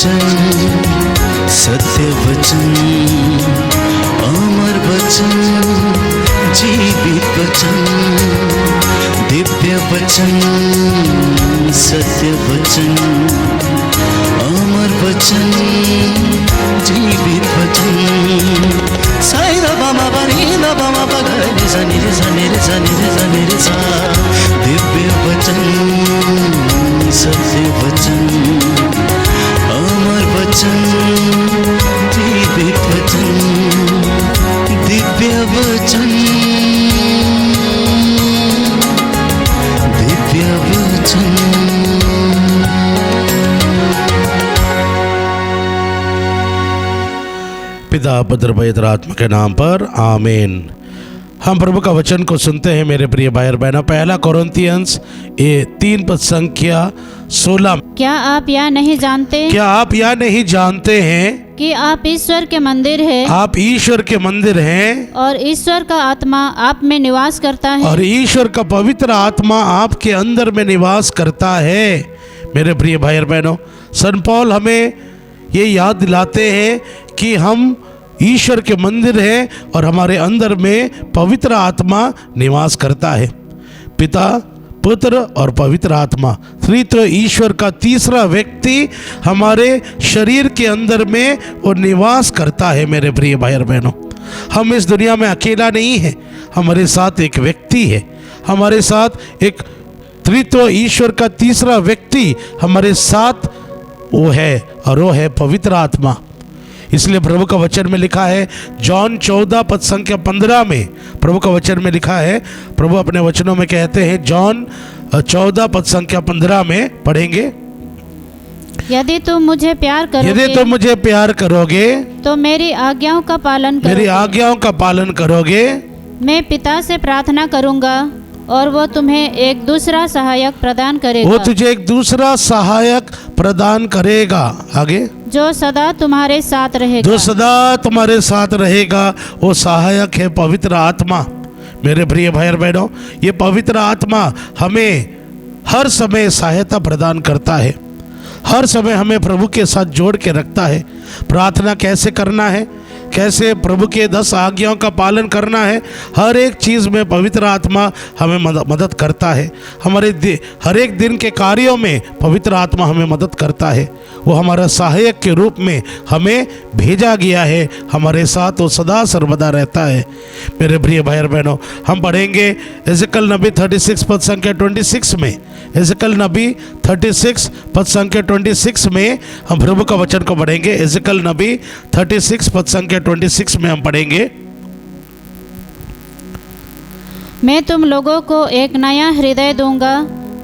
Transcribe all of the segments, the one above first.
वचन, सत्य वचन, अमर वचन, जीवित वचन, दिव्य वचन, सत्य वचन, अमर वचन, जीवित वचन। साई दा बामा बनी दा बामा बगरे रे सा नी रे सा नी रे सा नी रे सा नी रे सा। दिव्य वचन, सत्य वचन, अमर वचन, जीवित वचन, दिव्य वचन, दिव्य वचन। पिता पुत्र पवित्र आत्मा के नाम पर आमीन। हम प्रभु का वचन को सुनते हैं मेरे प्रिय भाई और बहनों। पहला कोरिन्थियंस 3 पद संख्या 16। क्या आप यह नहीं जानते क्या आप यह नहीं जानते हैं कि आप ईश्वर के मंदिर है आप ईश्वर के मंदिर हैं और ईश्वर का आत्मा आप में निवास करता है। और ईश्वर का पवित्र आत्मा आपके अंदर में निवास करता है। मेरे प्रिय भाई और बहनों, संत पौल हमें ये याद दिलाते हैं कि हम ईश्वर के मंदिर हैं और हमारे अंदर में पवित्र आत्मा निवास करता है। पिता, पुत्र और पवित्र आत्मा, त्रित्व ईश्वर का तीसरा व्यक्ति हमारे शरीर के अंदर में वो निवास करता है। मेरे प्रिय भाई और बहनों, हम इस दुनिया में अकेला नहीं है, हमारे साथ एक व्यक्ति है, हमारे साथ एक त्रित्व ईश्वर का तीसरा व्यक्ति हमारे साथ वो है और वो है पवित्र आत्मा। इसलिए प्रभु का वचन में लिखा है, जॉन 14 पद संख्या 15 में प्रभु का वचन में लिखा है, प्रभु अपने वचनों में कहते हैं, जॉन 14 पद संख्या 15 में पढ़ेंगे, यदि तुम मुझे प्यार करोगे, यदि तुम मुझे प्यार करोगे तो मेरी आज्ञाओं का पालन करोगे। मेरी आज्ञाओं का पालन करोगे। मैं पिता से प्रार्थना करूंगा और वो तुम्हें एक दूसरा सहायक प्रदान करेगा। वो तुझे एक दूसरा सहायक प्रदान करेगा। आगे, जो सदा तुम्हारे साथ रहेगा। जो सदा तुम्हारे साथ रहेगा, वो सहायक है पवित्र आत्मा। मेरे प्रिय भाई और बहनों, ये पवित्र आत्मा हमें हर समय सहायता प्रदान करता है, हर समय हमें प्रभु के साथ जोड़ के रखता है। प्रार्थना कैसे करना है, कैसे प्रभु के 10 आज्ञाओं का पालन करना है, हर एक चीज़ में पवित्र आत्मा हमें मदद करता है। हमारे हर एक दिन के कार्यों में पवित्र आत्मा हमें मदद करता है। वो हमारा सहायक के रूप में हमें भेजा गया है, हमारे साथ वो सदा सर्वदा रहता है। मेरे प्रिय भाई और बहनों, हम पढ़ेंगे एजेकियल नबी 36 पद संख्या 26 में। एजेकियल नबी 36 पद संख्या 26 में हम प्रभु का वचन को पढ़ेंगे। एजेकियल नबी 36 पद संख्या 26 में हम पढ़ेंगे, मैं तुम लोगों को एक नया हृदय दूंगा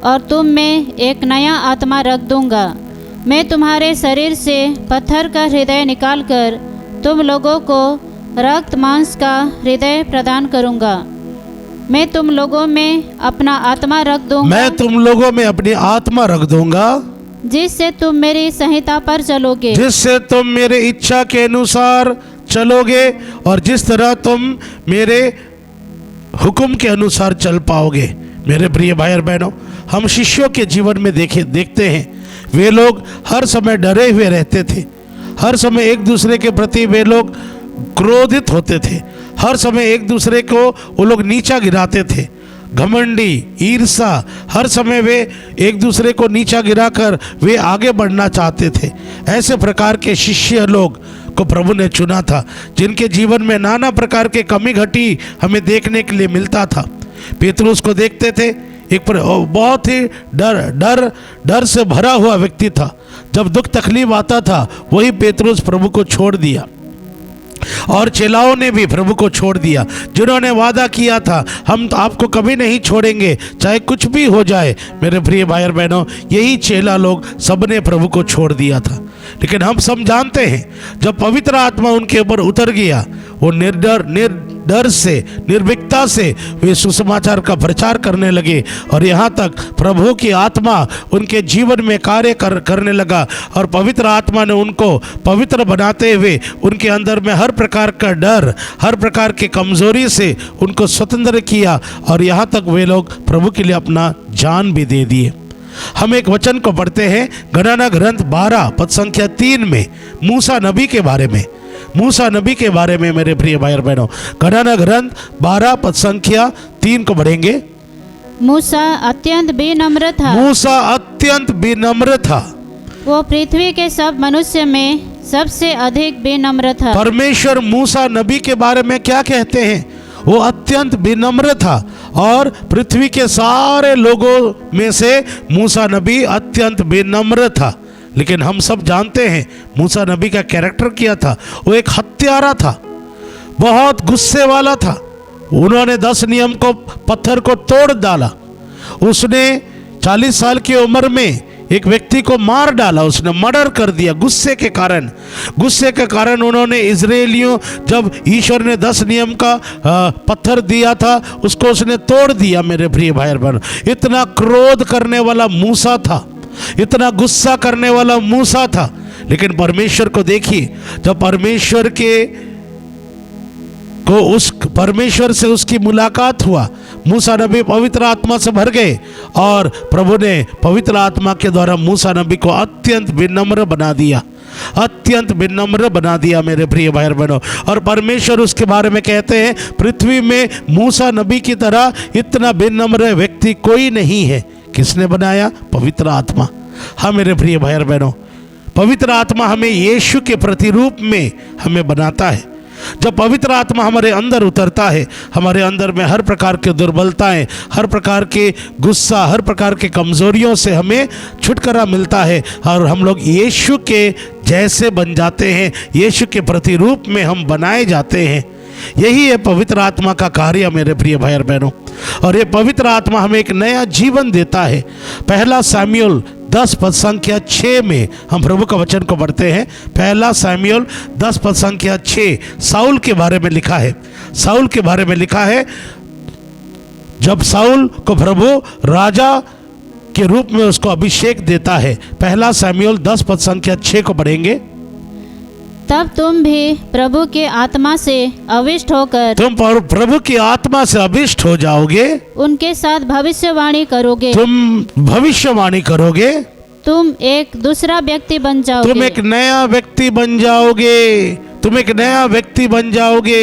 और तुम में एक नया आत्मा रख दूंगा। मैं तुम्हारे शरीर से पत्थर का हृदय निकालकर तुम लोगों को रक्त मांस का हृदय प्रदान करूंगा। मैं तुम लोगों में अपना आत्मा रख दूंगा। मैं तुम लोगों में अपनी आत्मा रख दूंगा, जिससे तुम मेरी संहिता पर चलोगे, जिससे तुम मेरे इच्छा के अनुसार चलोगे और जिस तरह तुम मेरे हुक्म के अनुसार चल पाओगे। मेरे प्रिय भाई और बहनों, हम शिष्यों के जीवन में देखते हैं, वे लोग हर समय डरे हुए रहते थे, हर समय एक दूसरे के प्रति वे लोग क्रोधित होते थे, हर समय एक दूसरे को वो लोग नीचा गिराते थे, घमंडी, ईर्षा, हर समय वे एक दूसरे को नीचा गिराकर वे आगे बढ़ना चाहते थे। ऐसे प्रकार के शिष्य लोग को प्रभु ने चुना था, जिनके जीवन में नाना प्रकार के कमी घटी हमें देखने के लिए मिलता था। पेतरुस को देखते थे, एक बहुत ही डर से भरा हुआ व्यक्ति था। जब दुख तकलीफ आता था, वही पेतरुस प्रभु को छोड़ दिया और चेलाओं ने भी प्रभु को छोड़ दिया, जिन्होंने वादा किया था, हम तो आपको कभी नहीं छोड़ेंगे चाहे कुछ भी हो जाए। मेरे प्रिय भाई और बहनों, यही चेला लोग सबने प्रभु को छोड़ दिया था। लेकिन हम सब जानते हैं, जब पवित्र आत्मा उनके ऊपर उतर गया, वो निर्डर से, निर्भीकता से वे सुसमाचार का प्रचार करने लगे और यहाँ तक प्रभु की आत्मा उनके जीवन में कार्य करने लगा और पवित्र आत्मा ने उनको पवित्र बनाते हुए उनके अंदर में हर प्रकार का डर, हर प्रकार की कमजोरी से उनको स्वतंत्र किया और यहाँ तक वे लोग प्रभु के लिए अपना जान भी दे दिए। हम एक वचन को पढ़ते हैं गणना ग्रंथ 12 पद संख्या 3 में मूसा नबी के बारे में। मूसा नबी के बारे में मेरे प्रिय भाई और बहनों, गणना ग्रंथ 12 पद संख्या 3 को पढ़ेंगे। मूसा अत्यंत विनम्र था। मूसा अत्यंत विनम्र था। वो पृथ्वी के सब मनुष्य में सबसे अधिक विनम्र था। परमेश्वर मूसा नबी के बारे में क्या कहते हैं? वो अत्यंत विनम्र था और पृथ्वी के सारे लोगों में से मूसा नबी अत्यंत विनम्र था। लेकिन हम सब जानते हैं मूसा नबी का कैरेक्टर क्या था। वो एक हत्यारा था, बहुत गुस्से वाला था। उन्होंने 10 नियम को, पत्थर को तोड़ डाला। उसने 40 साल की उम्र में एक व्यक्ति को मार डाला, उसने मर्डर कर दिया गुस्से के कारण। गुस्से के कारण उन्होंने इजरायलियों, जब ईश्वर ने 10 नियम का पत्थर दिया था उसको उसने तोड़ दिया। मेरे प्रिय भाई बहन, इतना क्रोध करने वाला मूसा था, इतना गुस्सा करने वाला मूसा था। लेकिन परमेश्वर को देखिए, जब परमेश्वर से उसकी मुलाकात हुआ, मूसा नबी पवित्र आत्मा से भर गए और प्रभु ने पवित्र आत्मा के द्वारा मूसा नबी को अत्यंत विनम्र बना दिया, अत्यंत विनम्र बना दिया मेरे प्रिय भाई बहनों। और परमेश्वर उसके बारे में कहते हैं पृथ्वी में मूसा नबी की तरह इतना विनम्र व्यक्ति कोई नहीं है। किसने बनाया? पवित्र आत्मा। हाँ मेरे प्रिय भाई बहनों, पवित्र आत्मा हमें यीशु के प्रतिरूप में हमें बनाता है। जब पवित्र आत्मा हमारे अंदर उतरता है, हमारे अंदर में हर प्रकार के दुर्बलताएं, हर प्रकार के गुस्सा, हर प्रकार के कमजोरियों से हमें छुटकारा मिलता है और हम लोग यीशु के जैसे बन जाते हैं, यीशु के प्रतिरूप में हम बनाए जाते हैं। यही है पवित्र आत्मा का कार्य मेरे प्रिय भाई और बहनों। और ये पवित्र आत्मा हमें एक नया जीवन देता है। 1 शमूएल 10 पद संख्या 6 में हम प्रभु का वचन को पढ़ते हैं। 1 शमूएल 10 पद संख्या 6 साउल के बारे में लिखा है। साउल के बारे में लिखा है, जब साउल को प्रभु राजा के रूप में उसको अभिषेक देता है। 1 शमूएल 10 पद संख्या 6 को पढ़ेंगे। तब तुम भी प्रभु के आत्मा से अविष्ट होकर, तुम प्रभु की आत्मा से अभिष्ट हो जाओगे, उनके साथ भविष्यवाणी करोगे। तुम भविष्यवाणी करोगे, तुम एक दूसरा व्यक्ति बन जाओगे। तुम एक नया व्यक्ति बन जाओगे, तुम एक नया व्यक्ति बन जाओगे।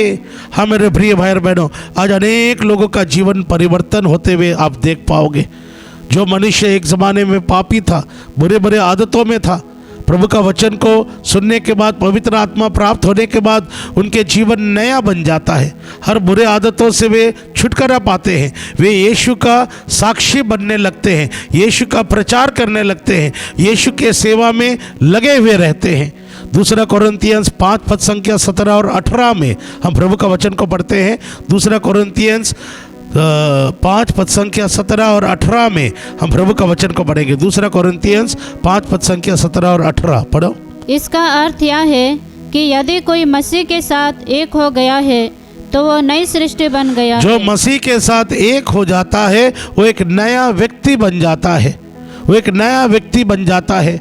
हाँ मेरे प्रिय भाई और बहनों, आज अनेक लोगों का जीवन परिवर्तन होते हुए आप देख पाओगे। जो मनुष्य एक जमाने में पापी था, बुरे बुरे आदतों में था, प्रभु का वचन को सुनने के बाद, पवित्र आत्मा प्राप्त होने के बाद उनके जीवन नया बन जाता है। हर बुरे आदतों से वे छुटकारा पाते हैं। वे यीशु का साक्षी बनने लगते हैं, यीशु का प्रचार करने लगते हैं, यीशु के सेवा में लगे हुए रहते हैं। 2 कोरिन्थियंस 5 पद संख्या 17 और 18 में हम प्रभु का वचन को पढ़ते हैं। 2 कोरिन्थियंस 5 पद संख्या 17 और 18 में हम प्रभु का वचन को पढ़ेंगे। 2 कोरिन्थियंस 5 पद संख्या 17 और 18 पढ़ो। इसका अर्थ यह है कि यदि कोई मसीह के साथ एक हो गया है तो वो नई सृष्टि बन गया। जो मसीह के साथ एक हो जाता है वो एक नया व्यक्ति बन जाता है, वो एक नया व्यक्ति बन जाता है।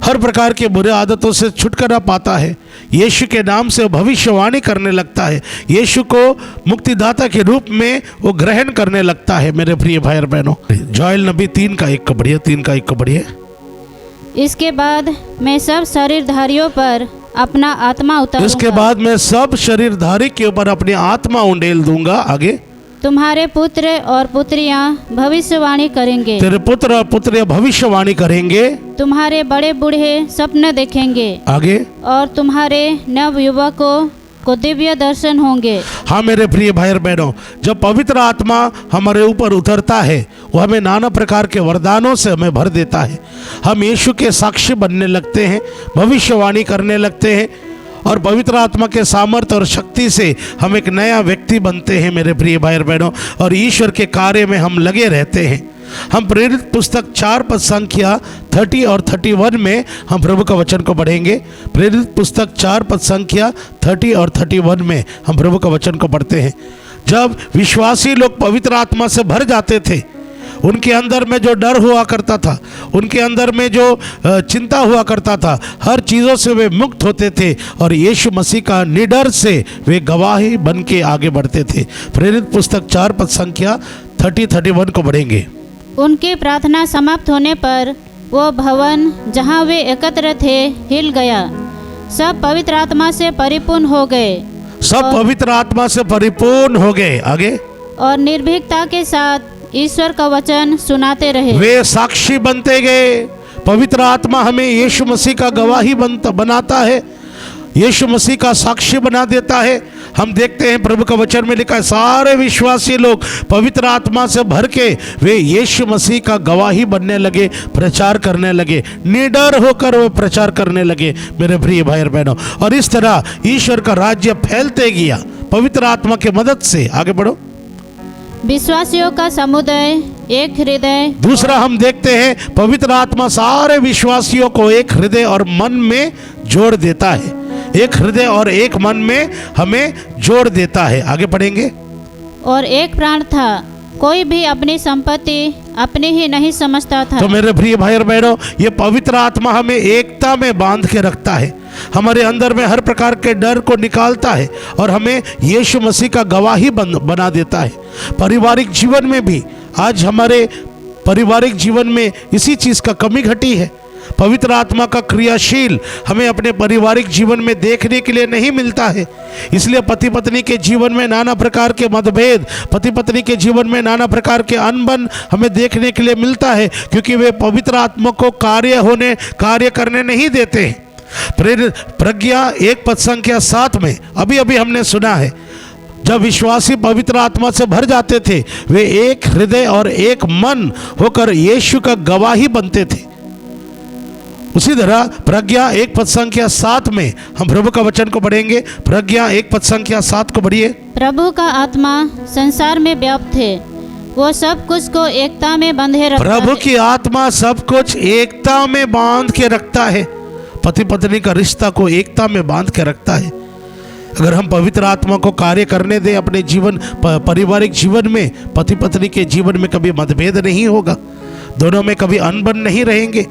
हर प्रकार के बुरे आदतों से छुटकारा पाता है। यीशु के नाम से वो भविष्यवाणी करने लगता है। यीशु को मुक्तिदाता के रूप में वो ग्रहण करने लगता है। मेरे प्रिय भाई और बहनों, जोएल नबी 3:1 को पढ़िए। 3:1 को पढ़िए। इसके बाद मैं सब शरीरधारियों पर अपना आत्मा उतारूंगा। इसके बाद मैं सब शरीरधारी के ऊपर अपनी आत्मा उंडेल दूंगा। आगे, तुम्हारे पुत्र और पुत्रियां भविष्यवाणी करेंगे। तेरे पुत्र और पुत्रियां भविष्यवाणी करेंगे। तुम्हारे बड़े बूढ़े सपने देखेंगे। आगे, और तुम्हारे नव युवकों को दिव्य दर्शन होंगे। हाँ मेरे प्रिय भाई और बहनों, जब पवित्र आत्मा हमारे ऊपर उतरता है वो हमें नाना प्रकार के वरदानों से हमें भर देता है। हम यीशु के साक्षी बनने लगते हैं, भविष्यवाणी करने लगते हैं और पवित्र आत्मा के सामर्थ्य और शक्ति से हम एक नया व्यक्ति बनते हैं मेरे प्रिय भाई और बहनों। और ईश्वर के कार्य में हम लगे रहते हैं। हम प्रेरित पुस्तक 4 पद संख्या 30 और 31 में हम प्रभु का वचन को पढ़ेंगे। प्रेरित पुस्तक 4 पद संख्या 30 और 31 में हम प्रभु का वचन को पढ़ते हैं। जब विश्वासी लोग पवित्र आत्मा से भर जाते थे, उनके अंदर में जो डर हुआ करता था, उनके अंदर में जो चिंता हुआ करता था, हर चीज़ों से वे मुक्त होते थे और यीशु मसीह का निडर से वे गवाही बन के आगे बढ़ते थे। प्रेरित पुस्तक 4 पद संख्या 30-31 को पढ़ेंगे। उनकी प्रार्थना समाप्त होने पर वो भवन जहाँ वे एकत्र थे हिल गया। सब पवित्र आत्मा से परिपूर्ण हो गए सब पवित्र आत्मा से परिपूर्ण हो गए। आगे, और निर्भीकता के साथ ईश्वर का वचन सुनाते रहे। वे साक्षी बनते गए। पवित्र आत्मा हमें यीशु मसीह का गवाही बनाता है, यीशु मसीह का साक्षी बना देता है। हम देखते हैं प्रभु का वचन में लिखा है, सारे विश्वासी लोग पवित्र आत्मा से भर के वे यीशु मसीह का गवाही बनने लगे, प्रचार करने लगे, निडर होकर वे प्रचार करने लगे मेरे प्रिय भाई और बहनों। और इस तरह ईश्वर का राज्य फैलते गया पवित्र आत्मा की मदद से। आगे बढ़ो। विश्वासियों का समुदाय, एक हृदय। दूसरा हम देखते हैं पवित्र आत्मा सारे विश्वासियों को एक हृदय और मन में जोड़ देता है। एक हृदय और एक मन में हमें जोड़ देता है। आगे पढ़ेंगे। और एक प्राण था, कोई भी अपनी संपत्ति अपनी ही नहीं समझता था। तो मेरे प्रिय भाई और बहनों, ये पवित्र आत्मा हमें एकता में बांध के रखता है, हमारे अंदर में हर प्रकार के डर को निकालता है और हमें यीशु मसीह का गवाही बना देता है। पारिवारिक जीवन में भी आज हमारे पारिवारिक जीवन में इसी चीज़ का कमी घटी है। पवित्र आत्मा का क्रियाशील हमें अपने पारिवारिक जीवन में देखने के लिए नहीं मिलता है। इसलिए पति पत्नी के जीवन में नाना प्रकार के मतभेद, पति पत्नी के जीवन में नाना प्रकार के अनबन हमें देखने के लिए मिलता है, क्योंकि वे पवित्र आत्मा को कार्य करने नहीं देते हैं। प्रज्ञा 1 पद संख्या 7 में अभी अभी हमने सुना है, जब विश्वासी पवित्र आत्मा से भर जाते थे वे एक हृदय और एक मन होकर यीशु का गवाही बनते थे। उसी तरह प्रज्ञा 1 पद संख्या 7 में हम प्रभु का वचन को पढ़ेंगे। प्रज्ञा 1 पद संख्या 7 को पढ़िए। प्रभु का आत्मा संसार में व्याप्त है, वो सब कुछ को एकता में बंधे रखता है। प्रभु की आत्मा सब कुछ एकता में बांध के रखता है। पति पत्नी का रिश्ता को एकता में बांध के रखता है। अगर हम पवित्र आत्मा को कार्य करने दें अपने जीवन पारिवारिक जीवन में, पति पत्नी के जीवन में कभी मतभेद नहीं होगा, दोनों में कभी अनबन नहीं रहेंगे।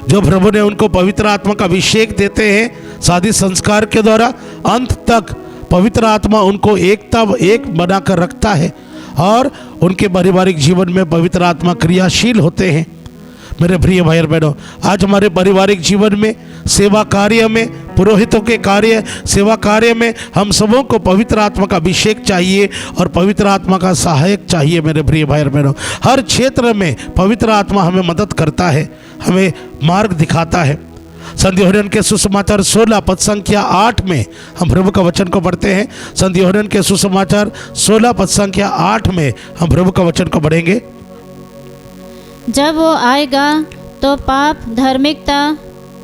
जो प्रभु ने उनको पवित्र आत्मा का अभिषेक देते हैं शादी संस्कार के द्वारा, अंत तक पवित्र आत्मा उनको एक बनाकर रखता है और उनके पारिवारिक जीवन में पवित्र आत्मा क्रियाशील होते हैं। मेरे प्रिय भाई और बहनों, आज हमारे पारिवारिक जीवन में सेवा कार्य में, पुरोहितों के कार्य सेवा कार्य में हम सबों को पवित्र आत्मा का अभिषेक चाहिए और पवित्र आत्मा का सहायक चाहिए। मेरे प्रिय भाई और बहनों, हर क्षेत्र में पवित्र आत्मा हमें मदद करता है, हमें मार्ग दिखाता है। संत यूहन्ना के सुसमाचार 16 पद संख्या 8 में हम प्रभु का वचन को पढ़ते हैं। संत यूहन्ना के सुसमाचार 16 पद संख्या 8 में हम प्रभु का वचन को पढ़ेंगे। जब वो आएगा तो पाप, धार्मिकता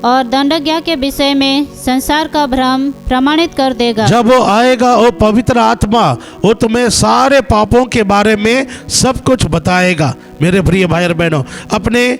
और दंडज्ञा के विषय में संसार का भ्रम प्रमाणित कर देगा। जब वो आएगा वो पवित्र आत्मा वो तुम्हें सारे पापों के बारे में सब कुछ बताएगा। मेरे प्रिय भाई और बहनों, अपने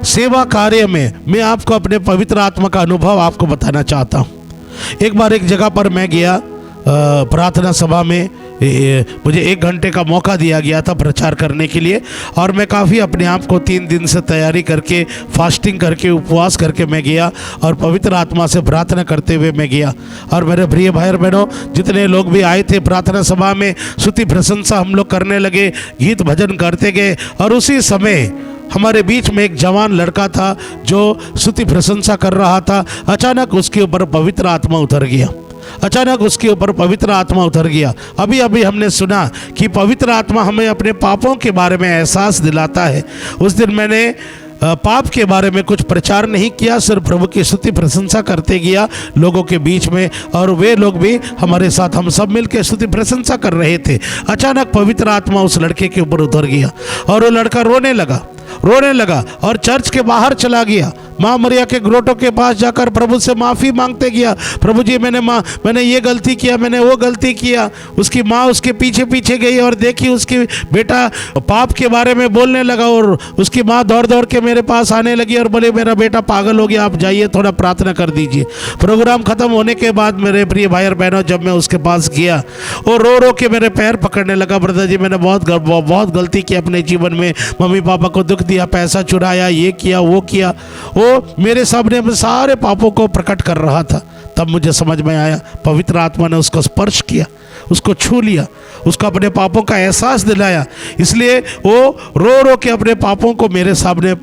सेवा कार्य में मैं आपको अपने पवित्र आत्मा का अनुभव आपको बताना चाहता हूँ। एक बार एक जगह पर मैं गया, प्रार्थना सभा में मुझे 1 घंटे का मौका दिया गया था प्रचार करने के लिए, और मैं काफ़ी अपने आप को 3 दिन से तैयारी करके, फास्टिंग करके, उपवास करके मैं गया और पवित्र आत्मा से प्रार्थना करते हुए मैं गया। और मेरे प्रिय भाई और बहनों, जितने लोग भी आए थे प्रार्थना सभा में, स्तुति प्रशंसा हम लोग करने लगे, गीत भजन करते गए। और उसी समय हमारे बीच में एक जवान लड़का था जो स्तुति प्रशंसा कर रहा था। अचानक उसके ऊपर पवित्र आत्मा उतर गया। अचानक उसके ऊपर पवित्र आत्मा उतर गया। अभी अभी हमने सुना कि पवित्र आत्मा हमें अपने पापों के बारे में एहसास दिलाता है। उस दिन मैंने पाप के बारे में कुछ प्रचार नहीं किया, सिर्फ प्रभु की स्तुति प्रशंसा करते गया लोगों के बीच में, और वे लोग भी हमारे साथ, हम सब मिलकर स्तुति प्रशंसा कर रहे थे। अचानक पवित्र आत्मा उस लड़के के ऊपर उतर गया और वो लड़का रोने लगा और चर्च के बाहर चला गया। माँ मरिया के ग्रोटों के पास जाकर प्रभु से माफ़ी मांगते गया। प्रभु जी, मैंने ये गलती किया, मैंने वो गलती किया। उसकी माँ उसके पीछे पीछे गई और देखी उसकी बेटा पाप के बारे में बोलने लगा, और उसकी माँ दौड़ दौड़ के मेरे पास आने लगी और बोले, मेरा बेटा पागल हो गया, आप जाइए थोड़ा प्रार्थना कर दीजिए। प्रोग्राम ख़त्म होने के बाद मेरे प्रिय भाई और बहनों, जब मैं उसके पास गया, वो रो रो के मेरे पैर पकड़ने लगा। ब्रदर जी, मैंने बहुत गलती की अपने जीवन में, मम्मी पापा को दुख दिया, पैसा चुराया, ये किया वो किया। वो वो मेरे सामने अपने सारे पापों को प्रकट कर रहा था। तब मुझे समझ में आया, पवित्र आत्मा ने उसको स्पर्श किया, उसको छू लिया, उसको अपने पापों का एहसास दिलाया। इसलिए वो रो रो के अपने पापों को मेरे सामने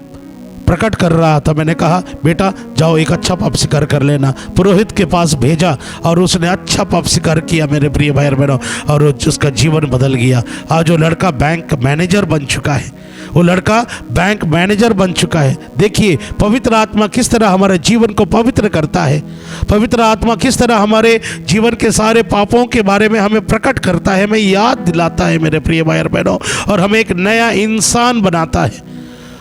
प्रकट कर रहा था। मैंने कहा बेटा जाओ एक अच्छा पाप स्वीकार कर लेना। पुरोहित के पास भेजा और उसने अच्छा पाप स्वीकार किया मेरे प्रिय भाई और बहनों, और उसका जीवन बदल गया। आज वो लड़का बैंक मैनेजर बन चुका है, वो लड़का बैंक मैनेजर बन चुका है। देखिए पवित्र आत्मा किस तरह हमारे जीवन को पवित्र करता है, पवित्र आत्मा किस तरह हमारे जीवन के सारे पापों के बारे में हमें प्रकट करता है, हमें याद दिलाता है मेरे प्रिय भाई और बहनों, और हमें एक नया इंसान बनाता है।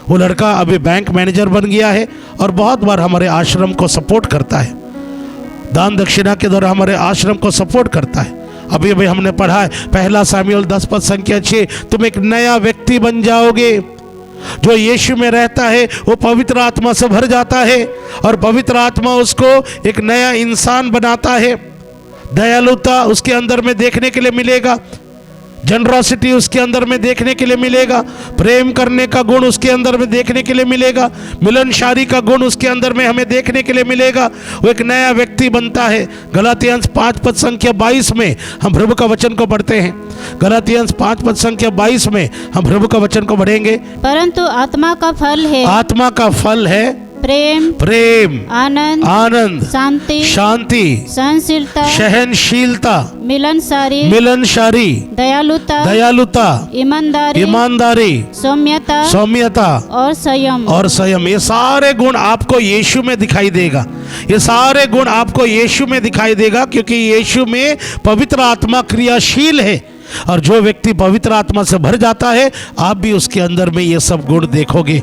वो लड़का अभी बैंक मैनेजर बन गया है और बहुत बार हमारे आश्रम को सपोर्ट करता है, दान दक्षिणा के द्वारा हमारे आश्रम को सपोर्ट करता है। अभी अभी हमने पढ़ा है 1 सामुएल 10:6, तुम एक नया व्यक्ति बन जाओगे। जो यीशु में रहता है वो पवित्र आत्मा से भर जाता है और पवित्र आत्मा उसको एक नया इंसान बनाता है। दयालुता उसके अंदर में देखने के लिए मिलेगा, जनरॉसिटी उसके अंदर में देखने के लिए मिलेगा, प्रेम करने का गुण उसके अंदर में देखने के लिए मिलेगा, मिलनसारी का गुण उसके अंदर में हमें देखने के लिए मिलेगा। वो एक नया व्यक्ति बनता है। गलातियंस 5:22 में हम प्रभु का वचन को पढ़ते हैं। गलातियंस 5:22 में हम प्रभु का वचन को पढ़ेंगे। परंतु आत्मा का फल है, आत्मा का फल है प्रेम, प्रेम, आनंद, आनंद, शांति, शांति, सहनशीलता, सहनशीलता, मिलनसारी, मिलनसारी, दयालुता, दयालुता, ईमानदारी, ईमानदारी, सौम्यता सौम्यता और संयम। और संयम। ये सारे गुण आपको यीशु में दिखाई देगा, ये सारे गुण आपको यीशु में दिखाई देगा, क्योंकि यीशु में पवित्र आत्मा क्रियाशील है। और जो व्यक्ति पवित्र आत्मा से भर जाता है, आप भी उसके अंदर में ये सब गुण देखोगे,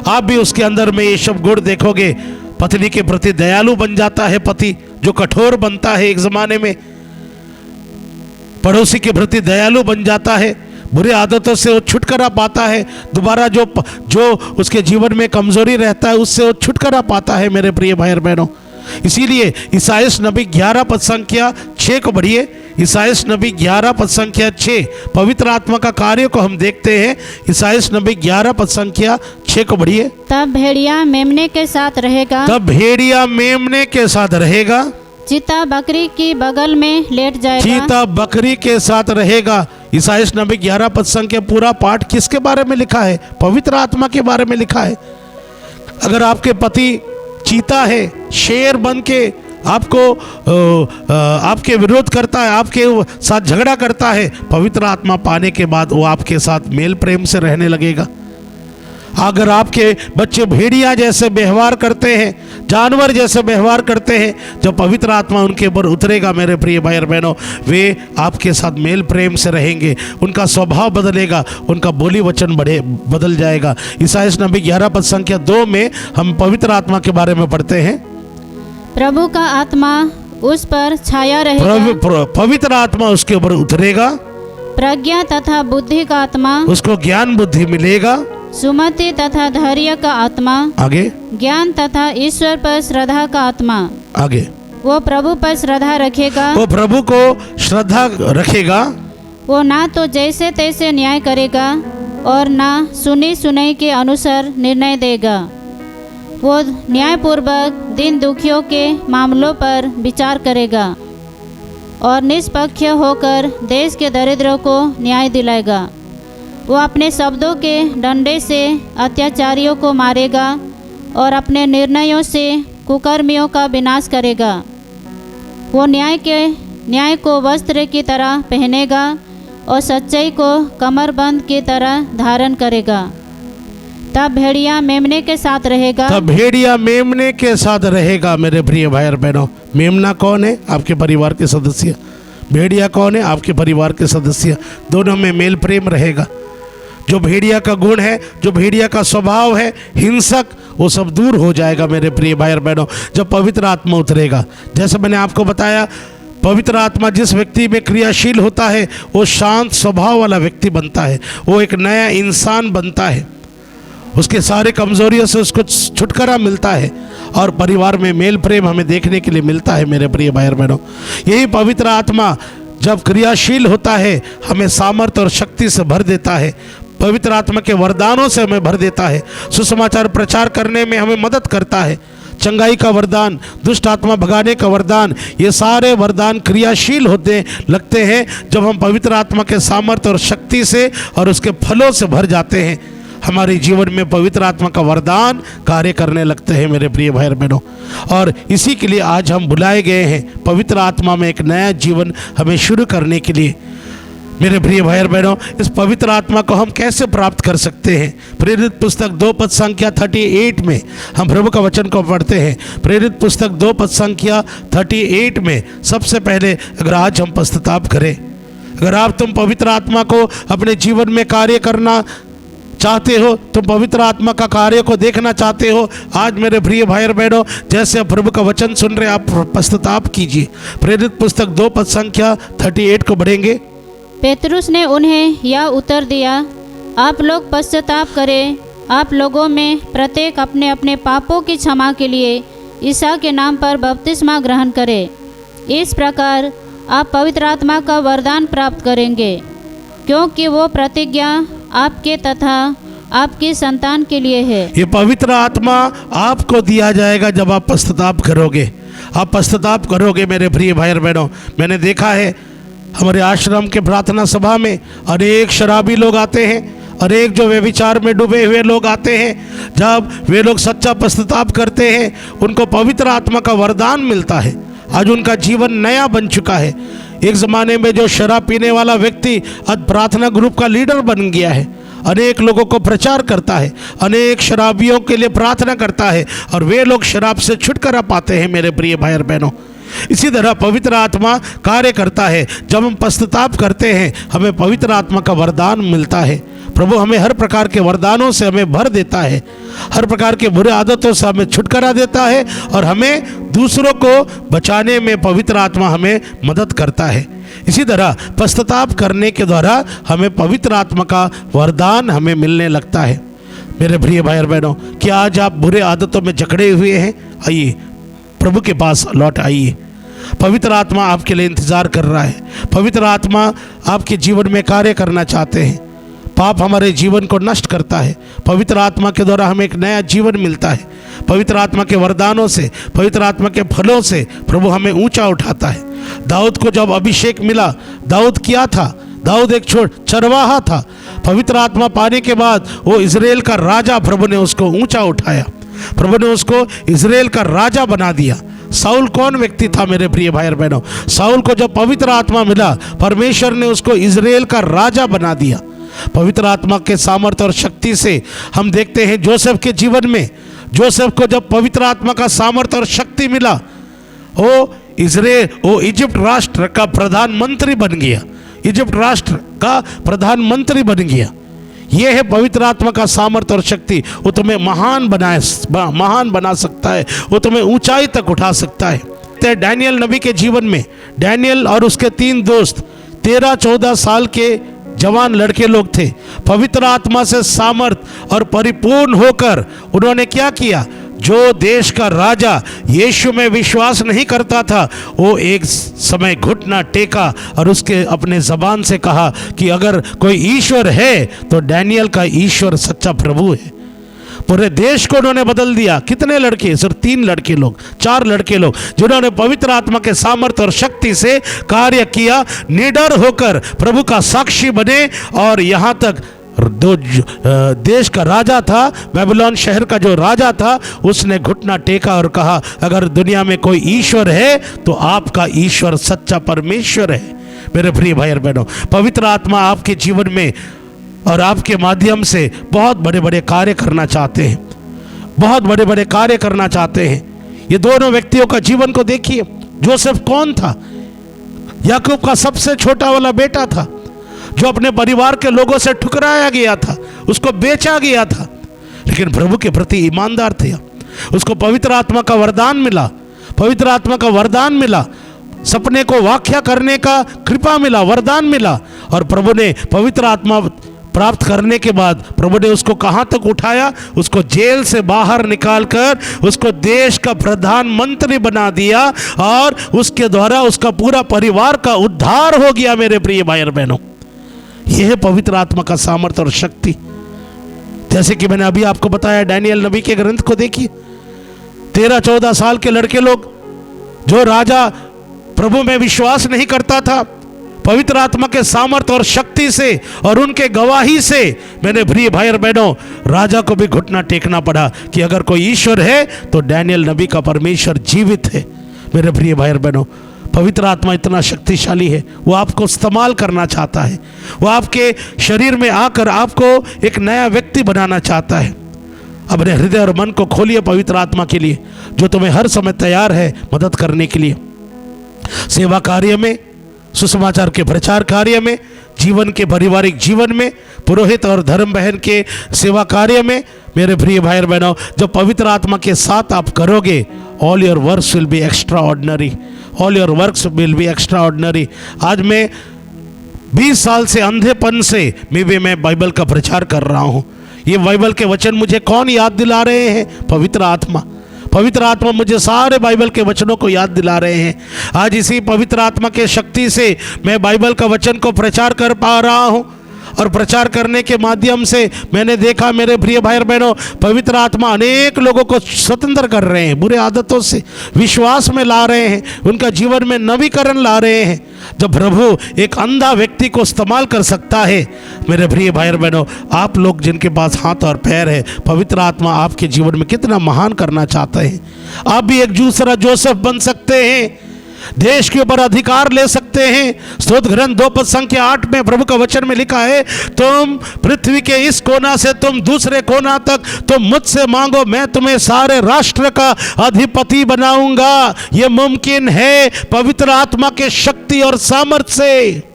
आप भी उसके अंदर में ये सब गुण देखोगे। पत्नी के प्रति दयालु बन जाता है पति, जो कठोर बनता है एक जमाने में। पड़ोसी के प्रति दयालु बन जाता है, बुरी आदतों से वो छुटकारा पाता है। दोबारा जो उसके जीवन में कमजोरी रहता है उससे वो छुटकारा पाता है मेरे प्रिय भाई और बहनों। इसीलिए ईसाइस नबी 11:6 को पढ़िए। ईसाइस नबी 11:6 पवित्र आत्मा का कार्य को हम देखते हैं। ईसाइस नबी 11:6 को पढ़िए। तब भेड़िया मेमने के साथ रहेगा, तब भेड़िया मेमने के साथ रहेगा, चीता बकरी की बगल में लेट जाएगा। चीता बकरी के साथ रहेगा। ईसाइस नबी 11:6 पूरा पाठ किसके बारे में लिखा है? पवित्र आत्मा के बारे में लिखा है। अगर आपके पति चीता है, शेर बन के आपके विरोध करता है, आपके साथ झगड़ा करता है, पवित्र आत्मा पाने के बाद वो आपके साथ मेल प्रेम से रहने लगेगा। अगर आपके बच्चे भेड़िया जैसे व्यवहार करते हैं, जानवर जैसे व्यवहार करते हैं, जब पवित्र आत्मा उनके ऊपर उतरेगा मेरे प्रिय भाई और बहनों, वे आपके साथ मेल प्रेम से रहेंगे, उनका स्वभाव बदलेगा, उनका बोली वचन बदल जाएगा। ईसाइस नबी 11:2 में हम पवित्र आत्मा के बारे में पढ़ते हैं। प्रभु का आत्मा उस पर छाया रहेगा, पवित्र आत्मा उसके ऊपर उतरेगा, प्रज्ञा तथा बुद्धि का आत्मा, उसको ज्ञान बुद्धि मिलेगा, सुमति तथा धैर्य का आत्मा, आगे ज्ञान तथा ईश्वर पर श्रद्धा का आत्मा। आगे वो प्रभु पर श्रद्धा रखेगा, वो प्रभु को श्रद्धा रखेगा। वो ना तो जैसे तैसे न्याय करेगा और ना सुनी सुनाई के अनुसार निर्णय देगा। वो न्यायपूर्वक दीन दुखियों के मामलों पर विचार करेगा और निष्पक्ष होकर देश के दरिद्रों को न्याय दिलाएगा। वो अपने शब्दों के डंडे से अत्याचारियों को मारेगा और अपने निर्णयों से कुकर्मियों का विनाश करेगा। वो न्याय को वस्त्र की तरह पहनेगा और सच्चाई को कमरबंद की तरह धारण करेगा। तब भेड़िया मेमने के साथ रहेगा, तब भेड़िया मेमने के साथ रहेगा। मेरे प्रिय भाई और बहनों, मेमना कौन है? आपके परिवार के सदस्य। भेड़िया कौन है? आपके परिवार के सदस्य। दोनों में मेल प्रेम रहेगा। जो भेड़िया का गुण है, जो भेड़िया का स्वभाव है, हिंसक, वो सब दूर हो जाएगा मेरे प्रिय भाई और बहनों, जब पवित्र आत्मा उतरेगा। जैसे मैंने आपको बताया, पवित्र आत्मा जिस व्यक्ति में क्रियाशील होता है वो शांत स्वभाव वाला व्यक्ति बनता है, वो एक नया इंसान बनता है, उसके सारे कमजोरियों से उसको छुटकारा मिलता है और परिवार में मेल प्रेम हमें देखने के लिए मिलता है मेरे प्रिय भाई और बहनों। यही पवित्र आत्मा जब क्रियाशील होता है हमें सामर्थ्य और शक्ति से भर देता है। पवित्र आत्मा के वरदानों से हमें भर देता है, सुसमाचार प्रचार करने में हमें मदद करता है। चंगाई का वरदान, दुष्ट आत्मा भगाने का वरदान, ये सारे वरदान क्रियाशील होते लगते हैं जब हम पवित्र आत्मा के सामर्थ्य और शक्ति से और उसके फलों से भर जाते हैं। हमारे जीवन में पवित्र आत्मा का वरदान कार्य करने लगते हैं मेरे प्रिय भाई बहनों। और इसी के लिए आज हम बुलाए गए हैं पवित्र आत्मा में एक नया जीवन हमें शुरू करने के लिए। मेरे प्रिय भाई बहनों, इस पवित्र आत्मा को हम कैसे प्राप्त कर सकते हैं? प्रेरित पुस्तक 2 पद संख्या 38 में हम प्रभु का वचन को पढ़ते हैं। प्रेरित पुस्तक 2 पद संख्या 38 में सबसे पहले अगर आज हम पश्चाताप करें, अगर आप तुम पवित्र आत्मा को अपने जीवन में कार्य करना चाहते हो, तुम पवित्र आत्मा का कार्य को देखना चाहते हो, आज मेरे प्रिय भाई और बहनों, जैसे आप प्रभु का वचन सुन रहे आप पश्चाताप कीजिए। प्रेरित पुस्तक 2 पद संख्या 38 को बढ़ेंगे। पेतरुस ने उन्हें यह उत्तर दिया, आप लोग पश्चाताप करें, आप लोगों में प्रत्येक अपने अपने पापों की क्षमा के लिए ईसा के नाम पर बपतिस्मा ग्रहण करे। इस प्रकार आप पवित्र आत्मा का वरदान प्राप्त करेंगे, क्योंकि वो प्रतिज्ञा आपके तथा आपकी संतान के लिए है। ये पवित्र आत्मा आपको दिया जाएगा जब आप पश्चाताप करोगे। आप पश्चाताप करोगे मेरे प्रिय भाई और बहनों। मैंने देखा है हमारे आश्रम के प्रार्थना सभा में अनेक शराबी लोग आते हैं, अनेक जो व्यभिचार में डूबे हुए लोग आते हैं। जब वे लोग सच्चा पश्चाताप करते हैं, उनको पवित्र आत्मा का वरदान मिलता है। आज उनका जीवन नया बन चुका है। एक ज़माने में जो शराब पीने वाला व्यक्ति आज प्रार्थना ग्रुप का लीडर बन गया है, अनेक लोगों को प्रचार करता है, अनेक शराबियों के लिए प्रार्थना करता है और वे लोग शराब से छुटकारा पाते हैं मेरे प्रिय भाई और बहनों। इसी तरह पवित्र आत्मा कार्य करता है। जब हम पश्चाताप करते हैं हमें पवित्र आत्मा का वरदान मिलता है। प्रभु हमें हर प्रकार के वरदानों से हमें भर देता है, हर प्रकार के बुरे आदतों से हमें छुटकारा देता है और हमें दूसरों को बचाने में पवित्र आत्मा हमें मदद करता है। इसी तरह पश्चाताप करने के द्वारा हमें पवित्र आत्मा का वरदान हमें मिलने लगता है। मेरे प्रिय भाई और बहनों, क्या आज आप बुरे आदतों में जकड़े हुए हैं? आइए प्रभु के पास लौट आइए। पवित्र आत्मा आपके लिए इंतजार कर रहा है। पवित्र आत्मा आपके जीवन में कार्य करना चाहते हैं। पाप हमारे जीवन को नष्ट करता है, पवित्र आत्मा के द्वारा हमें एक नया जीवन मिलता है। पवित्र आत्मा के वरदानों से, पवित्र आत्मा के फलों से प्रभु हमें ऊंचा उठाता है। दाऊद को जब अभिषेक मिला, दाऊद क्या था? दाऊद एक चरवाहा था। पवित्र आत्मा पाने के बाद वो इजराइल का राजा, प्रभु ने उसको ऊंचा उठाया, प्रभु ने उसको इजराइल का राजा बना दिया। साउल कौन व्यक्ति था मेरे प्रिय भाई और बहनों? साउल को जब पवित्र आत्मा मिला, परमेश्वर ने उसको इजराइल का राजा बना दिया। पवित्र आत्मा के सामर्थ्य और शक्ति से हम देखते हैं जोसेफ के जीवन में, जोसेफ को जब पवित्र आत्मा का सामर्थ्य और शक्ति मिला, वो इजिप्ट राष्ट्र का प्रधानमंत्री बन गया। इजिप्ट राष्ट्र का प्रधानमंत्री बन गया। यह है पवित्र आत्मा का सामर्थ्य और शक्ति। वो तुम्हें महान बना सकता है, वो तुम्हें ऊंचाई तक उठा सकता है। डैनियल नबी के जीवन में डैनियल और उसके 3 दोस्त 13-14 साल के जवान लड़के लोग थे। पवित्र आत्मा से सामर्थ्य और परिपूर्ण होकर उन्होंने क्या किया? जो देश का राजा यीशु में विश्वास नहीं करता था, वो एक समय घुटना टेका और उसके अपने ज़बान से कहा कि अगर कोई ईश्वर है तो डैनियल का ईश्वर सच्चा प्रभु है। पूरे देश को उन्होंने बदल दिया। कितने लड़के? सिर्फ 3 लड़के लोग, 4 लड़के लोग, जिन्होंने पवित्र आत्मा के सामर्थ्य और शक्ति से कार्य किया, निडर होकर प्रभु का साक्षी बने। और यहाँ तक देश का राजा था, बेबीलोन शहर का जो राजा था, उसने घुटना टेका और कहा अगर दुनिया में कोई ईश्वर है तो आपका ईश्वर सच्चा परमेश्वर है। मेरे प्रिय भाई और बहनों, पवित्र आत्मा आपके जीवन में और आपके माध्यम से बहुत बड़े बड़े कार्य करना चाहते हैं, बहुत बड़े बड़े कार्य करना चाहते हैं। ये दोनों व्यक्तियों का जीवन को देखिए। जोसेफ कौन था? याकूब का सबसे छोटा वाला बेटा था, जो अपने परिवार के लोगों से ठुकराया गया था, उसको बेचा गया था, लेकिन प्रभु के प्रति ईमानदार थे। उसको पवित्र आत्मा का वरदान मिला, पवित्र आत्मा का वरदान मिला, सपने को व्याख्या करने का कृपा मिला, वरदान मिला। और प्रभु ने पवित्र आत्मा प्राप्त करने के बाद प्रभु ने उसको कहाँ तक उठाया? उसको जेल से बाहर निकालकर उसको देश का प्रधानमंत्री बना दिया और उसके द्वारा उसका पूरा परिवार का उद्धार हो गया। मेरे प्रिय भाई और बहनों, यह है पवित्र आत्मा का सामर्थ्य और शक्ति। जैसे कि मैंने अभी आपको बताया, डैनियल नबी के ग्रंथ को देखिए, 13-14 साल के लड़के लोग, जो राजा प्रभु में विश्वास नहीं करता था, पवित्र आत्मा के सामर्थ्य और शक्ति से और उनके गवाही से, मेरे प्रिय भाई और बहनों, राजा को भी घुटना टेकना पड़ा कि अगर कोई ईश्वर है तो डैनियल नबी का परमेश्वर जीवित है। मेरे प्रिय भाई और बहनों, पवित्र आत्मा इतना शक्तिशाली है, वो आपको इस्तेमाल करना चाहता है, वो आपके शरीर में आकर आपको एक नया व्यक्ति बनाना चाहता है। अपने हृदय और मन को खोलिए पवित्र आत्मा के लिए, जो तुम्हें हर समय तैयार है मदद करने के लिए, सेवा कार्य में, सुसमाचार के प्रचार कार्य में, जीवन के पारिवारिक जीवन में, पुरोहित और धर्म बहन के सेवा कार्य में। मेरे प्रिय भाई और बहनों, जब पवित्र आत्मा के साथ आप करोगे, all your works will be extra ordinary, all your works will be extra ordinary. आज मैं 20 साल से अंधेपन से मैं बाइबल का प्रचार कर रहा हूँ। ये बाइबल के वचन मुझे कौन याद दिला रहे हैं? पवित्र आत्मा। पवित्र आत्मा मुझे सारे बाइबल के वचनों को याद दिला रहे हैं। आज इसी पवित्र आत्मा के शक्ति से मैं बाइबल का वचन को प्रचार कर पा रहा हूँ, और प्रचार करने के माध्यम से मैंने देखा, मेरे प्रिय भाई और बहनों, पवित्र आत्मा अनेक लोगों को स्वतंत्र कर रहे हैं, बुरे आदतों से विश्वास में ला रहे हैं, उनका जीवन में नवीकरण ला रहे हैं। जब प्रभु एक अंधा व्यक्ति को इस्तेमाल कर सकता है, मेरे प्रिय भाई और बहनों, आप लोग जिनके पास हाथ और पैर है, पवित्र आत्मा आपके जीवन में कितना महान करना चाहता है। आप भी एक दूसरा जोसेफ बन सकते हैं, देश के ऊपर अधिकार ले सकते हैं। स्तोत्र ग्रंथ 2:8 में प्रभु का वचन में लिखा है, तुम पृथ्वी के इस कोना से तुम दूसरे कोना तक तुम मुझसे मांगो, मैं तुम्हें सारे राष्ट्र का अधिपति बनाऊंगा। यह मुमकिन है पवित्र आत्मा के शक्ति और सामर्थ्य से।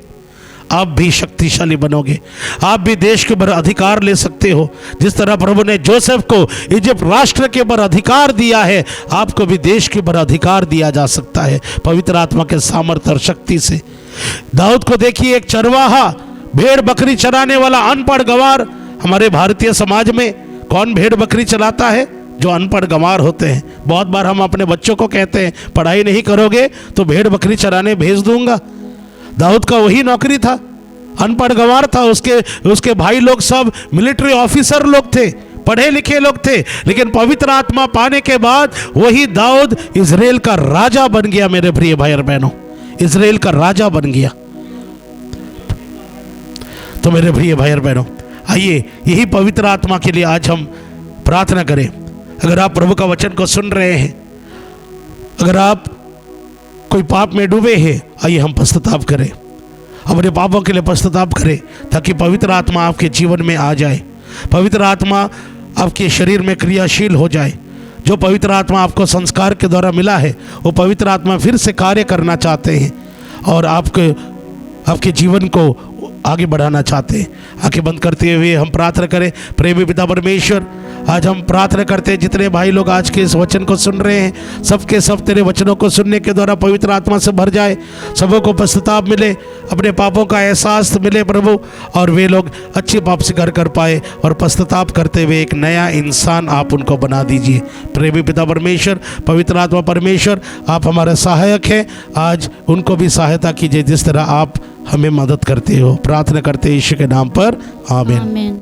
आप भी शक्तिशाली बनोगे, आप भी देश के ऊपर अधिकार ले सकते हो। जिस तरह प्रभु ने जोसेफ को इजिप्ट राष्ट्र के ऊपर अधिकार दिया है, आपको भी देश के ऊपर अधिकार दिया जा सकता है पवित्र आत्मा के सामर्थ्य और शक्ति से। दाऊद को देखिए, एक चरवाहा, भेड़ बकरी चराने वाला अनपढ़ गंवार। हमारे भारतीय समाज में कौन भेड़ बकरी चलाता है? जो अनपढ़ गंवार होते हैं। बहुत बार हम अपने बच्चों को कहते हैं, पढ़ाई नहीं करोगे तो भेड़ बकरी चराने भेज दूंगा। दाऊद का वही नौकरी था, अनपढ़ गंवार था। उसके भाई लोग सब मिलिट्री ऑफिसर लोग थे, पढ़े लिखे लोग थे, लेकिन पवित्र आत्मा पाने के बाद वही दाऊद इजराइल का राजा बन गया। मेरे प्रिय भाई और बहनों, इजराइल का राजा बन गया। तो मेरे प्रिय भाई और बहनों, आइए यही पवित्र आत्मा के लिए आज हम प्रार्थना करें। अगर आप प्रभु का वचन को सुन रहे हैं, अगर आप कोई पाप में डूबे हैं, आइए हम पश्चाताप करें, अपने पापों के लिए पश्चाताप करें, ताकि पवित्र आत्मा आपके जीवन में आ जाए, पवित्र आत्मा आपके शरीर में क्रियाशील हो जाए। जो पवित्र आत्मा आपको संस्कार के द्वारा मिला है, वो पवित्र आत्मा फिर से कार्य करना चाहते हैं और आपके जीवन को आगे बढ़ाना चाहते हैं। आंखें बंद करते हुए हम प्रार्थना करें। प्रेमी पिता परमेश्वर, आज हम प्रार्थना करते हैं, जितने भाई लोग आज के इस वचन को सुन रहे हैं, सबके सब तेरे वचनों को सुनने के द्वारा पवित्र आत्मा से भर जाए, सबों को पश्चाताप मिले, अपने पापों का एहसास मिले प्रभु, और वे लोग अच्छे पाप से घर कर पाए और पश्चाताप करते हुए एक नया इंसान आप उनको बना दीजिए। प्रेमी पिता परमेश्वर, पवित्र आत्मा परमेश्वर, आप हमारे सहायक हैं, आज उनको भी सहायता कीजिए जिस तरह आप हमें मदद करते हो। प्रार्थना करते हैं यीशु के नाम पर, आमीन। आमीन।